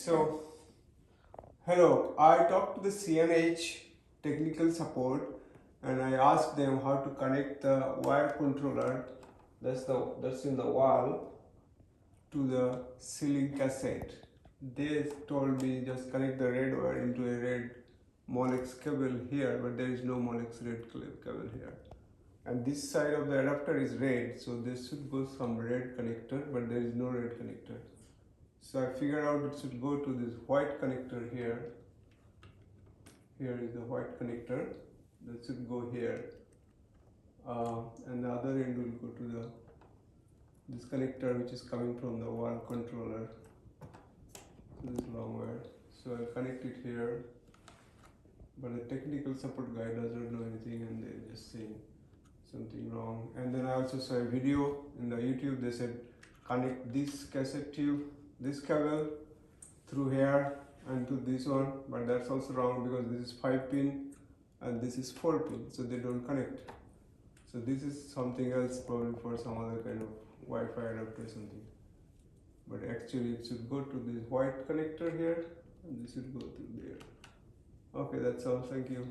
So, hello, I talked to the CNH technical support and I asked them how to connect the wire controller that's in the wall to the ceiling cassette. They told me just connect the red wire into a red molex cable here, but there is no molex red cable here. And this side of the adapter is red, so this should go some red connector, but there is no red connector. So I figured out it should go to this white connector here. Here is the white connector that should go here, and the other end will go to this connector which is coming from the wall controller to this long wire. So I connect it here, but the technical support guy doesn't know anything and they just saying something wrong. And then I also saw a video in the YouTube. They said connect this cassette tube, this cable through here and to this one, but that's also wrong because this is 5 pin and this is 4 pin, so they don't connect. So this is something else, probably for some other kind of Wi-Fi adapter or something, but actually it should go to this white connector here and this should go to there. Okay, that's all. Thank you.